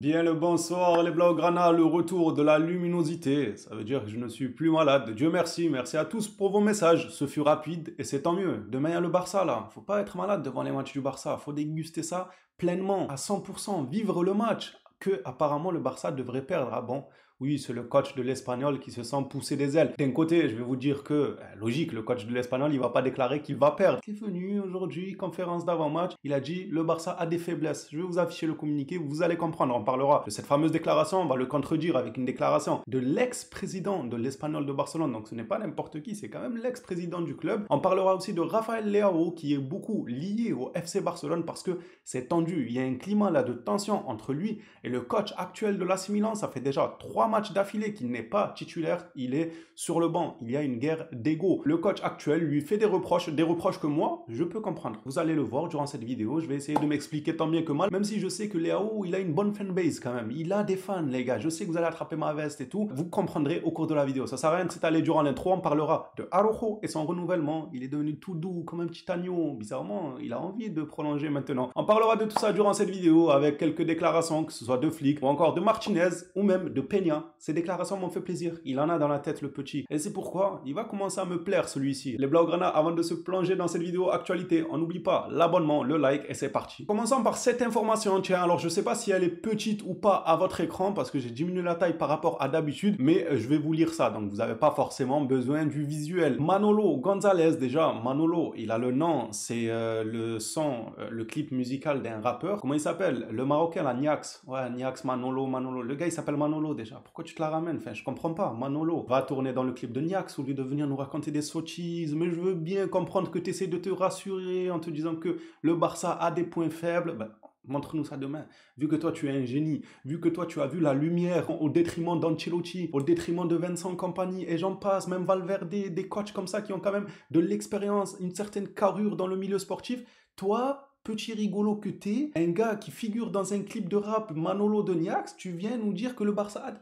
Bien le bonsoir les Blaugrana, le retour de la luminosité. Ça veut dire que je ne suis plus malade. Dieu merci, merci à tous pour vos messages. Ce fut rapide et c'est tant mieux. Demain il y a le Barça là. Faut pas être malade devant les matchs du Barça. Faut déguster ça pleinement, à 100%, vivre le match. Que apparemment le Barça devrait perdre. Ah bon? Oui, c'est le coach de l'Espagnol qui se sent pousser des ailes. D'un côté, je vais vous dire que, logique, le coach de l'Espagnol, il va pas déclarer qu'il va perdre. Il est venu aujourd'hui, conférence d'avant-match, il a dit le Barça a des faiblesses. Je vais vous afficher le communiqué, vous allez comprendre. On parlera de cette fameuse déclaration, on va le contredire avec une déclaration de l'ex-président de l'Espagnol de Barcelone. Donc ce n'est pas n'importe qui, c'est quand même l'ex-président du club. On parlera aussi de Rafael Leao qui est beaucoup lié au FC Barcelone parce que c'est tendu. Il y a un climat là de tension entre lui et le coach actuel de l'AC Milan. Ça fait déjà 3 matchs d'affilée qu'il n'est pas titulaire, il est sur le banc. Il y a une guerre d'ego. Le coach actuel lui fait des reproches que moi, je peux comprendre. Vous allez le voir durant cette vidéo, je vais essayer de m'expliquer tant bien que mal, même si je sais que Leao, il a une bonne fanbase quand même. Il a des fans, les gars. Je sais que vous allez attraper ma veste et tout. Vous comprendrez au cours de la vidéo. Ça sert à rien de s'étaler durant l'intro. On parlera de Araujo et son renouvellement. Il est devenu tout doux, comme un petit agneau. Bizarrement, il a envie de prolonger maintenant. On parlera de tout ça durant cette vidéo avec quelques déclarations, que ce soit de flics ou encore de Martinez ou même de Peña. Ces déclarations m'ont fait plaisir. Il en a dans la tête, le petit. Et c'est pourquoi il va commencer à me plaire, celui-ci. Les Blaugrana, avant de se plonger dans cette vidéo actualité, on n'oublie pas l'abonnement, le like et c'est parti. Commençons par cette information. Tiens, alors je sais pas si elle est petite ou pas à votre écran parce que j'ai diminué la taille par rapport à d'habitude, mais je vais vous lire ça. Donc vous n'avez pas forcément besoin du visuel. Manolo Gonzalez, déjà, Manolo, il a le nom, c'est le son, le clip musical d'un rappeur. Comment il s'appelle? Le Marocain, là, Niax. Ouais, Niax, Manolo. Le gars, il s'appelle Manolo déjà. Pourquoi tu te la ramènes? Enfin, je comprends pas. Manolo va tourner dans le clip de Niax au lieu de venir nous raconter des sottises. Mais je veux bien comprendre que tu essaies de te rassurer en te disant que le Barça a des points faibles. Ben, montre-nous ça demain. Vu que toi, tu es un génie, vu que toi, tu as vu la lumière au détriment d'Ancelotti, au détriment de Vincent Kompany, et j'en passe, même Valverde, des coachs comme ça qui ont quand même de l'expérience, une certaine carrure dans le milieu sportif, toi, petit rigolo que t'es, un gars qui figure dans un clip de rap Manolo de Niax, tu viens nous dire que le Barça a...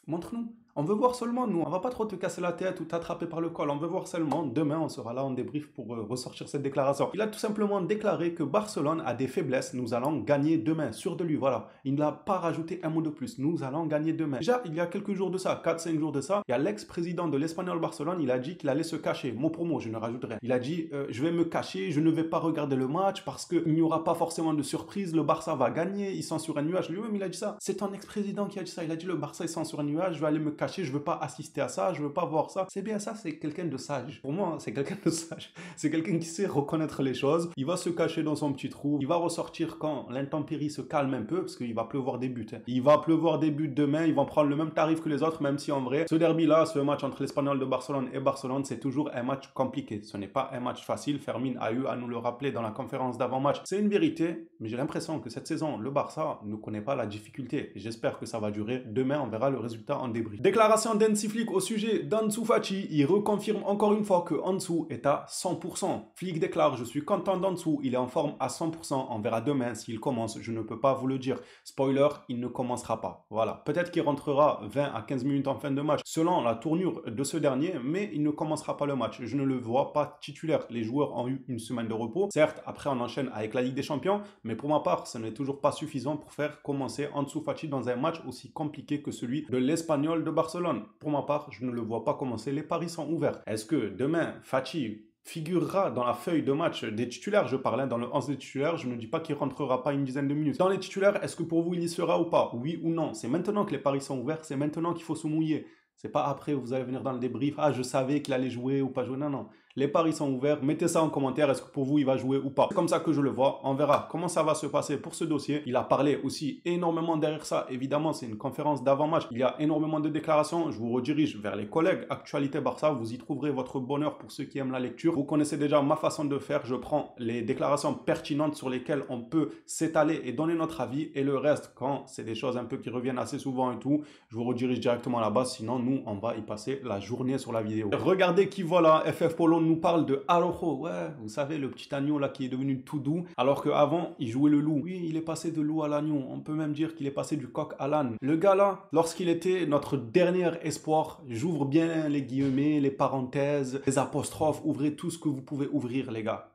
Montre-nous. On veut voir seulement, nous. On va pas trop te casser la tête ou t'attraper par le col. On veut voir seulement. Demain, on sera là en débrief pour ressortir cette déclaration. Il a tout simplement déclaré que Barcelone a des faiblesses. Nous allons gagner demain. Sûr de lui, voilà. Il n'a pas rajouté un mot de plus. Nous allons gagner demain. Déjà, il y a quelques jours de ça, 4-5 jours de ça, il y a l'ex-président de l'Espagnol Barcelone, il a dit qu'il allait se cacher. Mot pour mot, je ne rajoute rien. Il a dit, je vais me cacher, je ne vais pas regarder le match parce qu'il n'y aura pas forcément de surprise. Le Barça va gagner. Ils sont sur un nuage. Lui-même, il a dit ça. C'est un ex-président qui a dit ça. Il a dit, le Barça, ils sont sur un nuage. Je vais aller me cacher, je veux pas assister à ça, je veux pas voir ça. C'est bien ça, c'est quelqu'un de sage. Pour moi, c'est quelqu'un de sage. C'est quelqu'un qui sait reconnaître les choses. Il va se cacher dans son petit trou. Il va ressortir quand l'intempérie se calme un peu, parce qu'il va pleuvoir des buts. Il va pleuvoir des buts demain, ils vont prendre le même tarif que les autres, même si en vrai, ce derby-là, ce match entre l'Espagnol de Barcelone et Barcelone, c'est toujours un match compliqué. Ce n'est pas un match facile. Fermin a eu à nous le rappeler dans la conférence d'avant-match. C'est une vérité, mais j'ai l'impression que cette saison, le Barça ne connaît pas la difficulté. J'espère que ça va durer. Demain, on verra le résultat en débrief. Déclaration d'Hansi Flick au sujet d'Ansu Fati. Il reconfirme encore une fois que Ansu est à 100%. Flick déclare, je suis content d'Ansu, il est en forme à 100%. On verra demain s'il commence, je ne peux pas vous le dire. Spoiler, il ne commencera pas. Voilà. Peut-être qu'il rentrera 20 à 15 minutes en fin de match selon la tournure de ce dernier, mais il ne commencera pas le match. Je ne le vois pas titulaire. Les joueurs ont eu une semaine de repos. Certes, après on enchaîne avec la Ligue des Champions, mais pour ma part, ce n'est toujours pas suffisant pour faire commencer Ansu Fati dans un match aussi compliqué que celui de l'Espagnol de Barcelone. Pour ma part, je ne le vois pas commencer. Les paris sont ouverts. Est-ce que demain, Fati figurera dans la feuille de match des titulaires? Je parlais dans le 11 des titulaires, je ne dis pas qu'il rentrera pas une dizaine de minutes. Dans les titulaires, est-ce que pour vous il y sera ou pas? Oui ou non? C'est maintenant que les paris sont ouverts, c'est maintenant qu'il faut se mouiller. C'est pas après, vous allez venir dans le débrief, ah je savais qu'il allait jouer ou pas jouer. Non, non. Les paris sont ouverts, mettez ça en commentaire, est-ce que pour vous il va jouer ou pas? C'est comme ça que je le vois, on verra comment ça va se passer pour ce dossier. Il a parlé aussi énormément derrière ça, évidemment c'est une conférence d'avant-match, il y a énormément de déclarations, je vous redirige vers les collègues Actualité Barça, vous y trouverez votre bonheur pour ceux qui aiment la lecture. Vous connaissez déjà ma façon de faire, je prends les déclarations pertinentes sur lesquelles on peut s'étaler et donner notre avis, et le reste, quand c'est des choses un peu qui reviennent assez souvent et tout, je vous redirige directement là-bas, sinon nous on va y passer la journée sur la vidéo. Regardez qui voilà, FF Polo nous parle de Araujo, ouais, vous savez, le petit agneau là qui est devenu tout doux, alors qu'avant, il jouait le loup. Oui, il est passé de loup à l'agneau, on peut même dire qu'il est passé du coq à l'âne. Le gars là, lorsqu'il était notre dernier espoir, j'ouvre bien les guillemets, les parenthèses, les apostrophes, ouvrez tout ce que vous pouvez ouvrir les gars.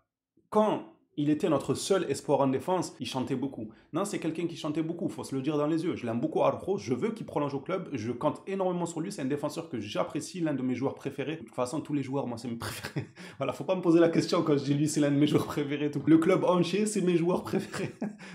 Quand Il était notre seul espoir en défense. Il chantait beaucoup. Non, c'est quelqu'un qui chantait beaucoup. Faut se le dire dans les yeux. Je l'aime beaucoup, Araujo. Je veux qu'il prolonge au club. Je compte énormément sur lui. C'est un défenseur que j'apprécie, l'un de mes joueurs préférés. De toute façon, tous les joueurs, moi, c'est mes préférés. Voilà, faut pas me poser la question quand je dis lui, c'est l'un de mes joueurs préférés. Tout. Le club entier, c'est mes joueurs préférés.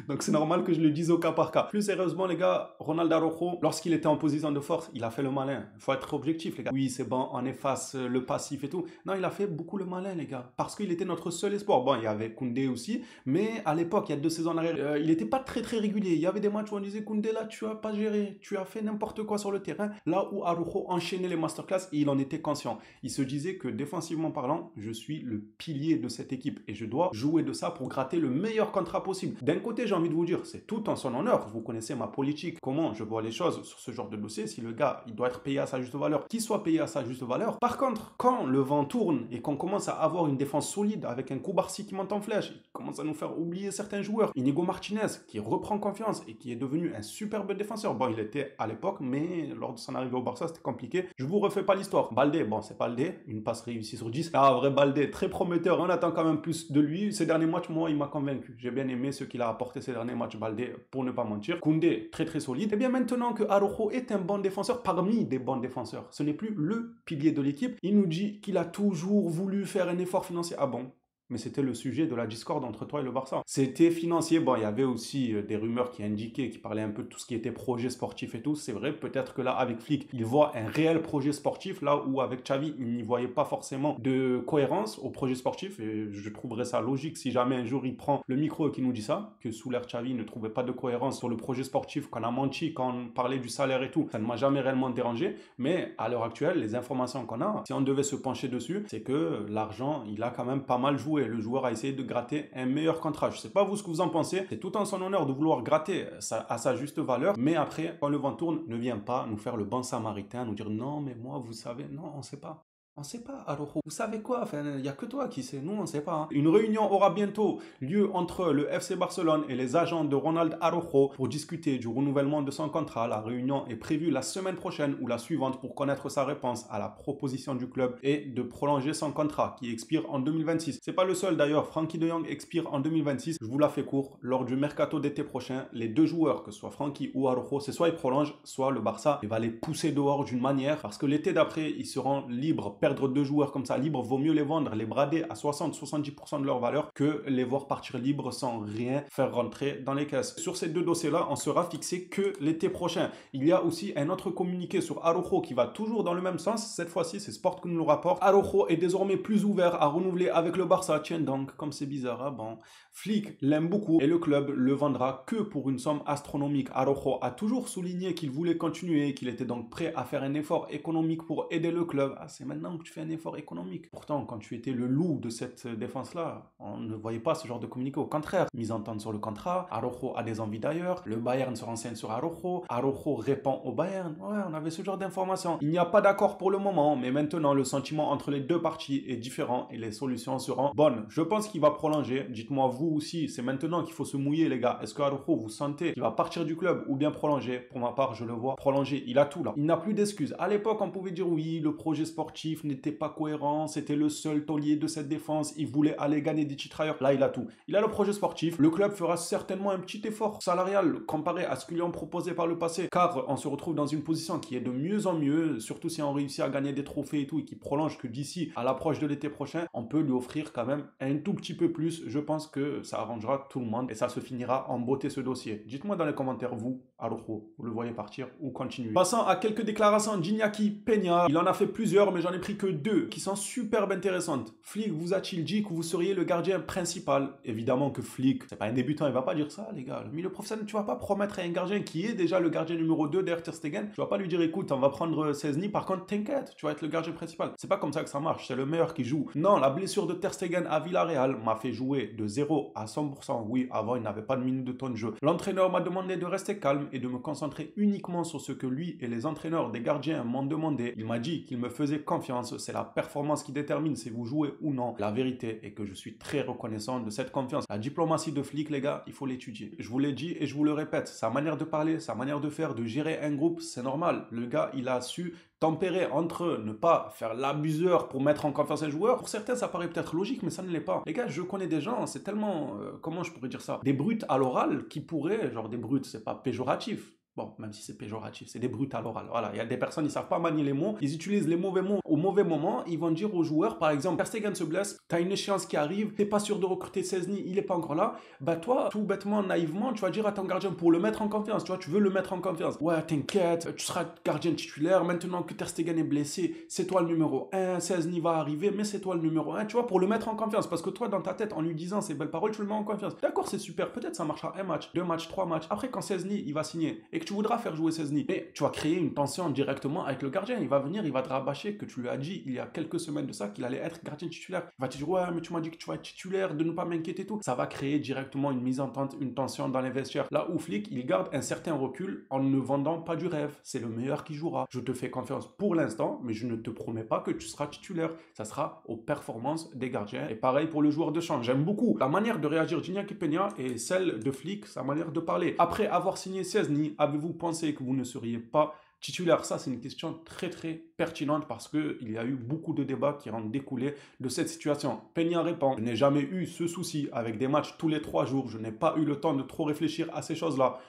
Donc c'est normal que je le dise au cas par cas. Plus sérieusement, les gars, Ronald Araujo, lorsqu'il était en position de force, il a fait le malin. Il faut être objectif, les gars. Oui, c'est bon, on efface le passif et tout. Non, il a fait beaucoup le malin, les gars. Parce qu'il était notre seul espoir. Bon, il y avait Koundé aussi, mais à l'époque, il y a 2 saisons en arrière, il n'était pas très régulier. Il y avait des matchs où on disait Koundé là, tu as pas géré, tu as fait n'importe quoi sur le terrain. Là où Araujo enchaînait les masterclass, et il en était conscient. Il se disait que défensivement parlant, je suis le pilier de cette équipe et je dois jouer de ça pour gratter le meilleur contrat possible. D'un côté, j'ai envie de vous dire, c'est tout en son honneur. Vous connaissez ma politique, comment je vois les choses sur ce genre de dossier. Si le gars, il doit être payé à sa juste valeur, qu'il soit payé à sa juste valeur. Par contre, quand le vent tourne et qu'on commence à avoir une défense solide avec un Koubarsi qui monte en flèche, il commence à nous faire oublier certains joueurs. Inigo Martinez qui reprend confiance et qui est devenu un superbe défenseur. Bon, il était à l'époque, mais lors de son arrivée au Barça, c'était compliqué. Je vous refais pas l'histoire. Baldé, bon, c'est Baldé, une passe réussie sur 10. Ah, vrai Baldé, très prometteur. On attend quand même plus de lui. Ces derniers matchs, moi, il m'a convaincu. J'ai bien aimé ce qu'il a apporté ces derniers matchs, Baldé, pour ne pas mentir. Koundé, très solide. Et bien maintenant que Araujo est un bon défenseur parmi des bons défenseurs, ce n'est plus le pilier de l'équipe. Il nous dit qu'il a toujours voulu faire un effort financier. Ah bon? Mais c'était le sujet de la discorde entre toi et le Barça. C'était financier. Bon, il y avait aussi des rumeurs qui indiquaient, qui parlaient un peu de tout ce qui était projet sportif et tout. C'est vrai, peut-être que là, avec Flick, il voit un réel projet sportif, là où avec Xavi, il n'y voyait pas forcément de cohérence au projet sportif. Et je trouverais ça logique si jamais un jour il prend le micro et qu'il nous dit ça, que sous l'ère Xavi, il ne trouvait pas de cohérence sur le projet sportif, qu'on a menti, quand on parlait du salaire et tout. Ça ne m'a jamais réellement dérangé. Mais à l'heure actuelle, les informations qu'on a, si on devait se pencher dessus, c'est que l'argent, il a quand même pas mal joué. Le joueur a essayé de gratter un meilleur contrat. Je sais pas vous ce que vous en pensez. C'est tout en son honneur de vouloir gratter à sa juste valeur. Mais après, quand le vent tourne, ne vient pas nous faire le bon samaritain, nous dire non, mais moi, vous savez, non, on sait pas. On sait pas, Araujo. Vous savez quoi? Enfin, il n'y a que toi qui sais. Nous, on sait pas. Hein. Une réunion aura bientôt lieu entre le FC Barcelone et les agents de Ronald Araujo pour discuter du renouvellement de son contrat. La réunion est prévue la semaine prochaine ou la suivante pour connaître sa réponse à la proposition du club et de prolonger son contrat qui expire en 2026. C'est pas le seul d'ailleurs. Frenkie de Jong expire en 2026. Je vous la fais court. Lors du mercato d'été prochain, les 2 joueurs, que ce soit Frenkie ou Araujo, c'est soit ils prolongent, soit le Barça va les pousser dehors d'une manière parce que l'été d'après, ils seront libres. Perdre 2 joueurs comme ça libres, vaut mieux les vendre, les brader à 60-70% de leur valeur que les voir partir libres sans rien faire rentrer dans les caisses. Sur ces 2 dossiers-là, on sera fixé que l'été prochain. Il y a aussi un autre communiqué sur Araujo qui va toujours dans le même sens. Cette fois-ci, c'est Sport qui nous le rapporte. Araujo est désormais plus ouvert à renouveler avec le Barça. Tiens donc, comme c'est bizarre, hein, bon. Flick l'aime beaucoup et le club le vendra que pour une somme astronomique. Araujo a toujours souligné qu'il voulait continuer, qu'il était donc prêt à faire un effort économique pour aider le club. Ah, c'est maintenant que tu fais un effort économique. Pourtant, quand tu étais le loup de cette défense-là, on ne voyait pas ce genre de communiqué. Au contraire, mise en tente sur le contrat, Araujo a des envies d'ailleurs, le Bayern se renseigne sur Araujo, Araujo répond au Bayern. Ouais, on avait ce genre d'informations. Il n'y a pas d'accord pour le moment, mais maintenant, le sentiment entre les 2 parties est différent et les solutions seront bonnes. Je pense qu'il va prolonger. Dites-moi vous aussi, c'est maintenant qu'il faut se mouiller, les gars. Est-ce que Araujo, vous sentez qu'il va partir du club ou bien prolonger? Pour ma part, je le vois prolonger. Il a tout là. Il n'a plus d'excuses. À l'époque, on pouvait dire oui, le projet sportif n'était pas cohérent, c'était le seul taulier de cette défense, il voulait aller gagner des titres ailleurs. Là, il a tout. Il a le projet sportif. Le club fera certainement un petit effort salarial comparé à ce qu'ils lui ont proposé par le passé, car on se retrouve dans une position qui est de mieux en mieux, surtout si on réussit à gagner des trophées et tout, et qui prolonge que d'ici à l'approche de l'été prochain, on peut lui offrir quand même un tout petit peu plus. Je pense que ça arrangera tout le monde et ça se finira en beauté ce dossier. Dites-moi dans les commentaires, vous, Araujo, vous le voyez partir ou continuer. Passant à quelques déclarations d'Iñaki Peña. Il en a fait plusieurs, mais j'en ai pris que 2 qui sont superbe intéressantes. Flick vous a-t-il dit que vous seriez le gardien principal? Évidemment que Flick, c'est pas un débutant, il va pas dire ça, les gars. Le milieu professionnel, tu vas pas promettre à un gardien qui est déjà le gardien numéro 2 derrière Ter Stegen. Tu vas pas lui dire, écoute, on va prendre Szczęsny, par contre, t'inquiète, tu vas être le gardien principal. C'est pas comme ça que ça marche, c'est le meilleur qui joue. Non, la blessure de Ter Stegen à Villarreal m'a fait jouer de 0 à 100%. Oui, avant, il n'avait pas de minute de temps de jeu. L'entraîneur m'a demandé de rester calme et de me concentrer uniquement sur ce que lui et les entraîneurs des gardiens m'ont demandé. Il m'a dit qu'il me faisait confiance. C'est la performance qui détermine si vous jouez ou non. La vérité est que je suis très reconnaissant de cette confiance. La diplomatie de Flick, les gars, il faut l'étudier. Je vous l'ai dit et je vous le répète, sa manière de parler, sa manière de faire, de gérer un groupe, c'est normal. Le gars, il a su tempérer entre ne pas faire l'abuseur pour mettre en confiance un joueur. Pour certains, ça paraît peut-être logique, mais ça ne l'est pas. Les gars, je connais des gens, c'est tellement, comment je pourrais dire ça, des brutes à l'oral qui pourraient, genre des brutes, c'est pas péjoratif. Bon, même si c'est péjoratif, c'est des brutes à l'oral. Voilà, il y a des personnes, ils savent pas manier les mots, ils utilisent les mauvais mots au mauvais moment, ils vont dire aux joueurs, par exemple, Ter Stegen se blesse, t'as une échéance qui arrive, t'es pas sûr de recruter Szczęsny, il est pas encore là, bah toi, tout bêtement, naïvement, tu vas dire à ton gardien pour le mettre en confiance, tu vois, tu veux le mettre en confiance. Ouais, t'inquiète, tu seras gardien titulaire, maintenant que Ter Stegen est blessé, c'est toi le numéro 1, Szczęsny va arriver, mais c'est toi le numéro 1, tu vois, pour le mettre en confiance, parce que toi, dans ta tête, en lui disant ces belles paroles, tu le mets en confiance. D'accord, c'est super, peut-être ça marchera un match, 2 matchs, 3 matchs, après quand Szczęsny, il va signer, et que tu voudras faire jouer mais tu vas créer une tension directement avec le gardien. Il va venir, il va te rabâcher que tu lui as dit il y a quelques semaines de ça qu'il allait être gardien titulaire. Il va te dire ouais, mais tu m'as dit que tu vas être titulaire, de ne pas m'inquiéter et tout. Ça va créer directement une mésentente, une tension dans les vestiaires. Là où Flick, il garde un certain recul en ne vendant pas du rêve. C'est le meilleur qui jouera. Je te fais confiance pour l'instant, mais je ne te promets pas que tu seras titulaire. Ça sera aux performances des gardiens. Et pareil pour le joueur de champ. J'aime beaucoup la manière de réagir d'Iñaki Peña et celle de Flick, sa manière de parler. Après avoir signé Szczęsny, avez-vous pensé que vous ne seriez pas titulaire? Ça, c'est une question très très pertinente parce qu'il y a eu beaucoup de débats qui ont découlé de cette situation. Peña répond: je n'ai jamais eu ce souci avec des matchs tous les 3 jours, je n'ai pas eu le temps de trop réfléchir à ces choses-là.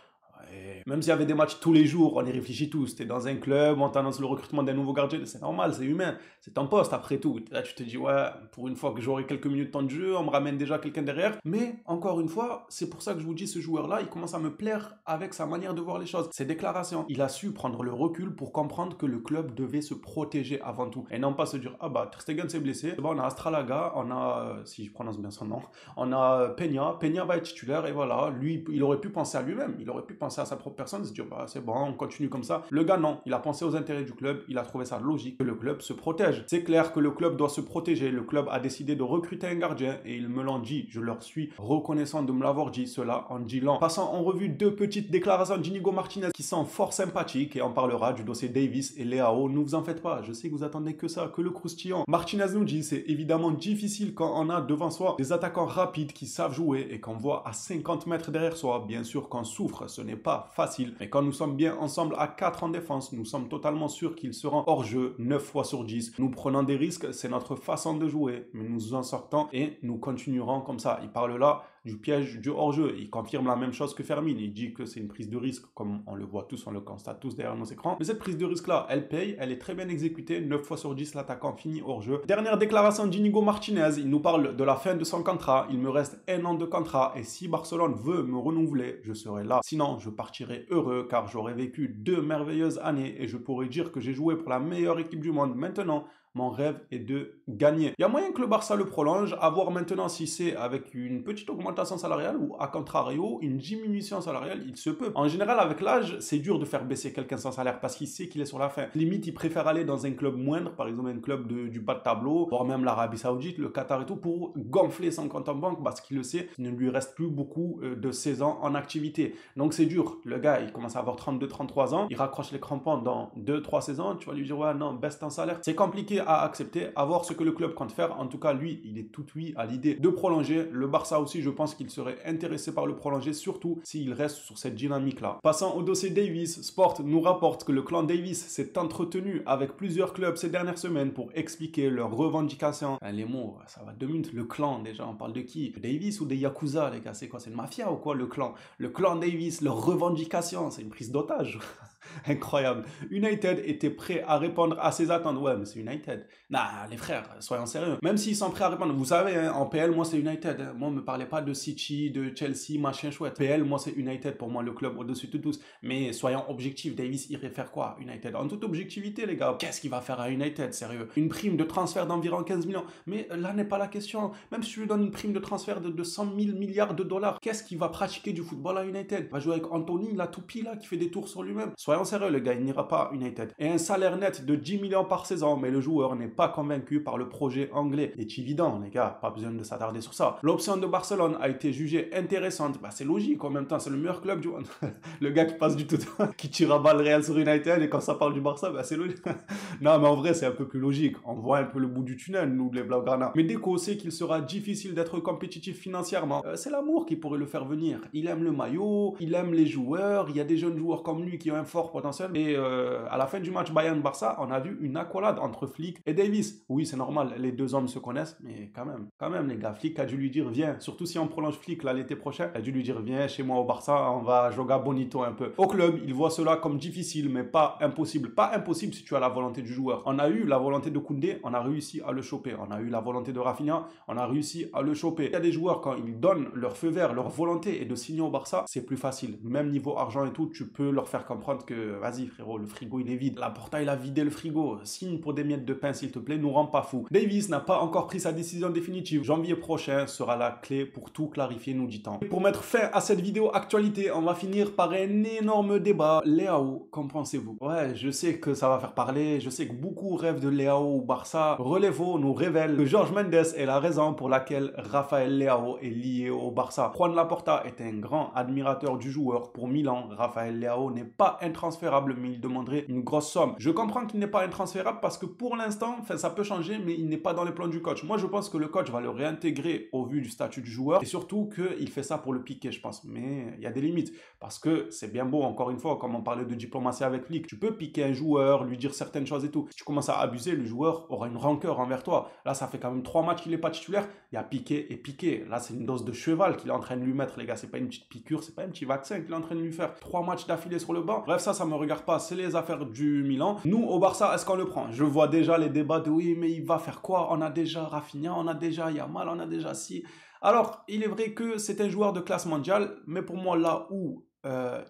Et même s'il y avait des matchs tous les jours, on y réfléchit tous. T'es dans un club, on t'annonce le recrutement d'un nouveau gardien, c'est normal, c'est humain, c'est ton poste après tout. Là, tu te dis, ouais, pour une fois que j'aurai quelques minutes de temps de jeu, on me ramène déjà quelqu'un derrière. Mais encore une fois, c'est pour ça que je vous dis, ce joueur-là, il commence à me plaire avec sa manière de voir les choses. Ses déclarations, il a su prendre le recul pour comprendre que le club devait se protéger avant tout. Et non pas se dire, ah bah, Ter Stegen s'est blessé, bon, on a Astralaga, on a, si je prononce bien son nom, on a Peña va être titulaire, et voilà, lui, il aurait pu penser à lui-même, il aurait pu penser à sa propre personne, se dire bah c'est bon, on continue comme ça. Le gars non, il a pensé aux intérêts du club, il a trouvé ça logique que le club se protège. C'est clair que le club doit se protéger, le club a décidé de recruter un gardien et ils me l'ont dit, je leur suis reconnaissant de me l'avoir dit, cela en dit long. Passant en revue 2 petites déclarations d'Inigo Martinez qui sont fort sympathiques et on parlera du dossier Davis et Leao, ne vous en faites pas, je sais que vous attendez que ça, que le croustillant. Martinez nous dit, c'est évidemment difficile quand on a devant soi des attaquants rapides qui savent jouer et qu'on voit à 50 mètres derrière soi, bien sûr qu'on souffre, ce n'est pas facile. Mais quand nous sommes bien ensemble à 4 en défense, nous sommes totalement sûrs qu'ils seront hors jeu 9 fois sur 10. Nous prenons des risques, c'est notre façon de jouer, mais nous en sortons et nous continuerons comme ça. Il parle là du piège du hors-jeu. Il confirme la même chose que Fermin. Il dit que c'est une prise de risque, comme on le voit tous, on le constate tous derrière nos écrans. Mais cette prise de risque-là, elle paye, elle est très bien exécutée. 9 fois sur 10, l'attaquant finit hors-jeu. Dernière déclaration d'Inigo Martinez. Il nous parle de la fin de son contrat. Il me reste 1 an de contrat et si Barcelone veut me renouveler, je serai là. Sinon, je partirai heureux car j'aurai vécu 2 merveilleuses années et je pourrais dire que j'ai joué pour la meilleure équipe du monde. Maintenant, mon rêve est de gagner. Il y a moyen que le Barça le prolonge, à voir maintenant si c'est avec une petite augmentation salariale ou à contrario, une diminution salariale, il se peut. En général, avec l'âge, c'est dur de faire baisser quelqu'un sans salaire parce qu'il sait qu'il est sur la fin. Limite, il préfère aller dans un club moindre, par exemple un club du bas de tableau, voire même l'Arabie Saoudite, le Qatar et tout, pour gonfler son compte en banque parce qu'il le sait, il ne lui reste plus beaucoup de saisons en activité. Donc c'est dur. Le gars, il commence à avoir 32-33 ans, il raccroche les crampons dans 2-3 saisons, tu vas lui dire ouais non, baisse ton salaire. C'est compliqué à accepter, à voir ce que le club compte faire. En tout cas, lui, il est tout oui à l'idée de prolonger. Le Barça aussi, je pense qu'il serait intéressé par le prolonger, surtout s'il reste sur cette dynamique-là. Passant au dossier Davis, Sport nous rapporte que le clan Davis s'est entretenu avec plusieurs clubs ces dernières semaines pour expliquer leurs revendications. Les mots, ça va 2 minutes. Le clan, déjà, on parle de qui? De Davis ou des Yakuza, les gars? C'est quoi? C'est une mafia ou quoi, le clan? Le clan Davis, leurs revendications, c'est une prise d'otage. Incroyable. United était prêt à répondre à ses attentes. Ouais, mais c'est United. Nah, les frères, soyons sérieux. Même s'ils sont prêts à répondre, vous savez, hein, en PL, moi c'est United. Hein. Moi, ne me parlez pas de City, de Chelsea, machin chouette. PL, moi c'est United, pour moi le club au-dessus de tous. Mais soyons objectifs, Davis irait faire quoi, United? En toute objectivité, les gars, qu'est-ce qu'il va faire à United, sérieux? Une prime de transfert d'environ 15 millions. Mais là n'est pas la question. Même si je lui donne une prime de transfert de 100 000 milliards de dollars, qu'est-ce qu'il va pratiquer du football à United? Il va jouer avec Anthony, la toupie là, qui fait des tours sur lui-même. Soyons sérieux, le gars, il n'ira pas à United. Et un salaire net de 10 millions par saison, mais le joueur n'est pas convaincu par le projet anglais. C'est évident, les gars, pas besoin de s'attarder sur ça. L'option de Barcelone a été jugée intéressante. Bah, c'est logique, en même temps, c'est le meilleur club du monde. Le gars qui passe du tout, qui tire à balle Real sur United, et quand ça parle du Barça, bah, c'est logique. Non, mais en vrai, c'est un peu plus logique. On voit un peu le bout du tunnel, nous, les Blaugrana. Mais dès qu'on sait qu'il sera difficile d'être compétitif financièrement, c'est l'amour qui pourrait le faire venir. Il aime le maillot, il aime les joueurs, il y a des jeunes joueurs comme lui qui ont un fort potentiel. Et à la fin du match Bayern-Barça, on a vu une accolade entre Flick et Davis. Oui, c'est normal, les deux hommes se connaissent, mais quand même, les gars, Flick a dû lui dire, viens, surtout si on prolonge Flick là l'été prochain, il a dû lui dire, viens chez moi au Barça, on va jouer bonito un peu. Au club, il voit cela comme difficile, mais pas impossible. Pas impossible si tu as la volonté du joueur. On a eu la volonté de Koundé, on a réussi à le choper. On a eu la volonté de Rafinha, on a réussi à le choper. Il y a des joueurs, quand ils donnent leur feu vert, leur volonté et de signer au Barça, c'est plus facile. Même niveau argent et tout, tu peux leur faire comprendre que, vas-y frérot, le frigo il est vide. Laporta il a vidé le frigo. Signe pour des miettes de pain s'il te plaît, nous rend pas fou. Davis n'a pas encore pris sa décision définitive. Janvier prochain sera la clé pour tout clarifier, nous dit-on. Et pour mettre fin à cette vidéo actualité, on va finir par un énorme débat. Leao, qu'en pensez-vous? Ouais, je sais que ça va faire parler, je sais que beaucoup rêvent de Leao au Barça. Relevo nous révèle que Jorge Mendes est la raison pour laquelle Rafael Leao est lié au Barça. Juan Laporta est un grand admirateur du joueur. Pour Milan, Rafael Leao n'est pas intransférable, mais il demanderait une grosse somme. Je comprends qu'il n'est pas intransférable parce que pour l'instant, ça peut changer, mais il n'est pas dans les plans du coach. Moi, je pense que le coach va le réintégrer au vu du statut du joueur et surtout qu'il fait ça pour le piquer, je pense. Mais il y a des limites parce que c'est bien beau, encore une fois, comme on parlait de diplomatie avec Flick, tu peux piquer un joueur, lui dire certaines choses et tout. Si tu commences à abuser, le joueur aura une rancœur envers toi. Là, ça fait quand même 3 matchs qu'il n'est pas titulaire. Il y a piqué et piqué. Là, c'est une dose de cheval qu'il est en train de lui mettre, les gars. C'est pas une petite piqûre, c'est pas un petit vaccin qu'il est en train de lui faire. 3 matchs d'affilée sur le banc. Bref, ça me regarde pas. C'est les affaires du Milan. Nous, au Barça, est-ce qu'on le prend? Je vois déjà les débats de oui, mais il va faire quoi? On a déjà Rafinha, on a déjà Yamal, on a déjà si. Alors, il est vrai que c'est un joueur de classe mondiale, mais pour moi, là où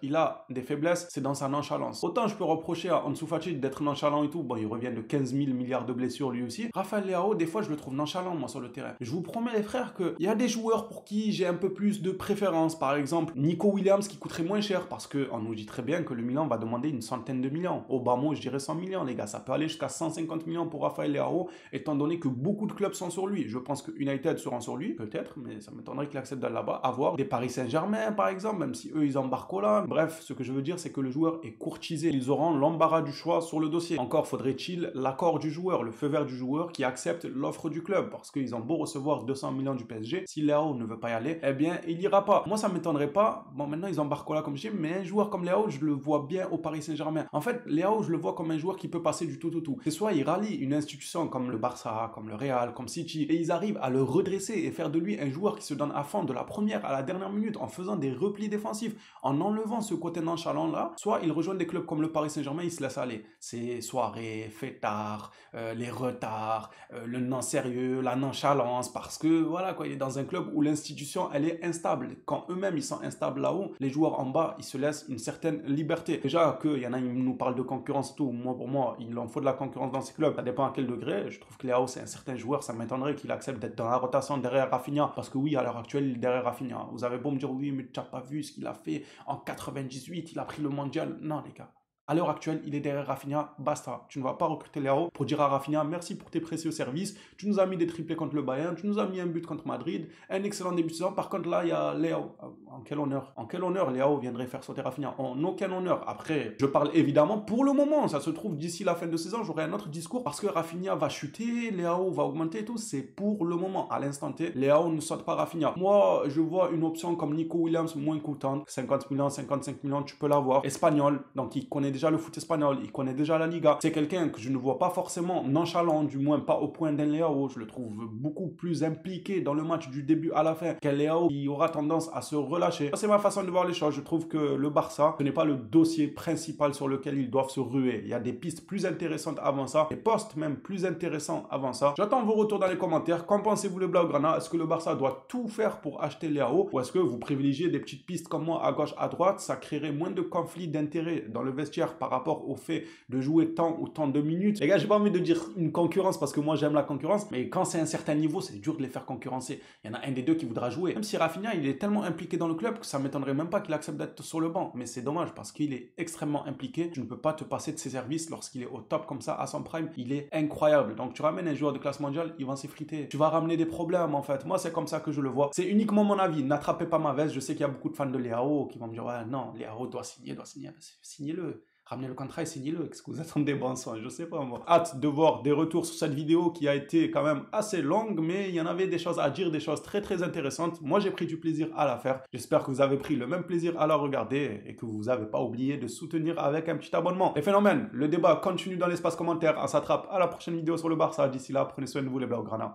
il a des faiblesses, c'est dans sa nonchalance. Autant je peux reprocher à Ansu Fati d'être nonchalant et tout, bon, il revient de 15 000 milliards de blessures lui aussi. Rafael Leao, des fois, je le trouve nonchalant, moi, sur le terrain. Je vous promets, les frères, qu'il y a des joueurs pour qui j'ai un peu plus de préférence. Par exemple, Nico Williams, qui coûterait moins cher, parce qu'on nous dit très bien que le Milan va demander une centaine de millions. Au bas mot, je dirais 100 millions, les gars. Ça peut aller jusqu'à 150 millions pour Rafael Leao, étant donné que beaucoup de clubs sont sur lui. Je pense que United seront sur lui, peut-être, mais ça m'étonnerait qu'il accepte d'aller là-bas. Avoir des Paris Saint-Germain, par exemple, même si eux, ils embarquent là. Bref, ce que je veux dire, c'est que le joueur est courtisé. Ils auront l'embarras du choix sur le dossier. Encore faudrait-il l'accord du joueur, le feu vert du joueur qui accepte l'offre du club. Parce qu'ils ont beau recevoir 200 millions du PSG, si Leao ne veut pas y aller, eh bien, il ira pas. Moi, ça m'étonnerait pas. Bon, maintenant, ils embarquent là, comme je dis, mais un joueur comme Leao, je le vois bien au Paris Saint-Germain. En fait, Leao, je le vois comme un joueur qui peut passer du tout au tout. C'est soit il rallie une institution comme le Barça, comme le Real, comme City, et ils arrivent à le redresser et faire de lui un joueur qui se donne à fond de la première à la dernière minute en faisant des replis défensifs, en enlevant ce côté nonchalant là, soit il rejoint des clubs comme le Paris Saint-Germain, il se laisse aller. Ces soirées, fêtards, les retards, le non-sérieux, la nonchalance, parce que voilà quoi, il est dans un club où l'institution elle est instable. Quand eux-mêmes ils sont instables là-haut, les joueurs en bas ils se laissent une certaine liberté. Déjà qu'il y en a, ils nous parlent de concurrence et tout. Moi pour moi, il en faut de la concurrence dans ces clubs. Ça dépend à quel degré. Je trouve que Leao c'est un certain joueur, ça m'étonnerait qu'il accepte d'être dans la rotation derrière Rafinha, parce que oui, à l'heure actuelle, il est derrière Rafinha. Vous avez beau me dire oui, mais tu n'as pas vu ce qu'il a fait en 98, il a pris le mondial. Non les gars. À l'heure actuelle, il est derrière Rafinha, basta. Tu ne vas pas recruter Leao pour dire à Rafinha merci pour tes précieux services. Tu nous as mis des triplés contre le Bayern, tu nous as mis un but contre Madrid, un excellent début de saison. Par contre, là, il y a Leao. En quel honneur? En quel honneur Leao viendrait faire sauter Rafinha? En aucun honneur. Après, je parle évidemment pour le moment. Ça se trouve, d'ici la fin de saison, j'aurai un autre discours parce que Rafinha va chuter, Leao va augmenter et tout. C'est pour le moment. À l'instant T, Leao ne saute pas Rafinha. Moi, je vois une option comme Nico Williams moins coûtante. 50 millions, 55 millions, tu peux l'avoir. Espagnol, donc il connaît déjà le foot espagnol, il connaît déjà la Liga. C'est quelqu'un que je ne vois pas forcément nonchalant, du moins pas au point d'un Leao. Je le trouve beaucoup plus impliqué dans le match du début à la fin qu'un Leao qui aura tendance à se relâcher. C'est ma façon de voir les choses. Je trouve que le Barça, ce n'est pas le dossier principal sur lequel ils doivent se ruer. Il y a des pistes plus intéressantes avant ça, des postes même plus intéressants avant ça. J'attends vos retours dans les commentaires. Qu'en pensez-vous les Blaugrana? Est-ce que le Barça doit tout faire pour acheter Leao, ou est-ce que vous privilégiez des petites pistes comme moi à gauche, à droite? Ça créerait moins de conflits d'intérêts dans le vestiaire par rapport au fait de jouer tant ou tant de minutes. Les gars, j'ai pas envie de dire une concurrence parce que moi j'aime la concurrence, mais quand c'est un certain niveau, c'est dur de les faire concurrencer. Il y en a un des deux qui voudra jouer. Même si Rafinha, il est tellement impliqué dans le club que ça m'étonnerait même pas qu'il accepte d'être sur le banc. Mais c'est dommage parce qu'il est extrêmement impliqué. Tu ne peux pas te passer de ses services lorsqu'il est au top comme ça, à son prime. Il est incroyable. Donc tu ramènes un joueur de classe mondiale, il va s'effriter. Tu vas ramener des problèmes en fait. Moi, c'est comme ça que je le vois. C'est uniquement mon avis. N'attrapez pas ma veste. Je sais qu'il y a beaucoup de fans de Leao qui vont me dire ouais, non, Leao doit signer. Signez-le. Ramenez le contrat et signez-le. Qu'est-ce que vous attendez, bon sang? Je sais pas moi. Hâte de voir des retours sur cette vidéo qui a été quand même assez longue, mais il y en avait des choses à dire, des choses très très intéressantes. Moi, j'ai pris du plaisir à la faire. J'espère que vous avez pris le même plaisir à la regarder et que vous n'avez pas oublié de soutenir avec un petit abonnement. Les phénomènes, le débat continue dans l'espace commentaire. On s'attrape à la prochaine vidéo sur le Barça. D'ici là, prenez soin de vous les Blaugrana.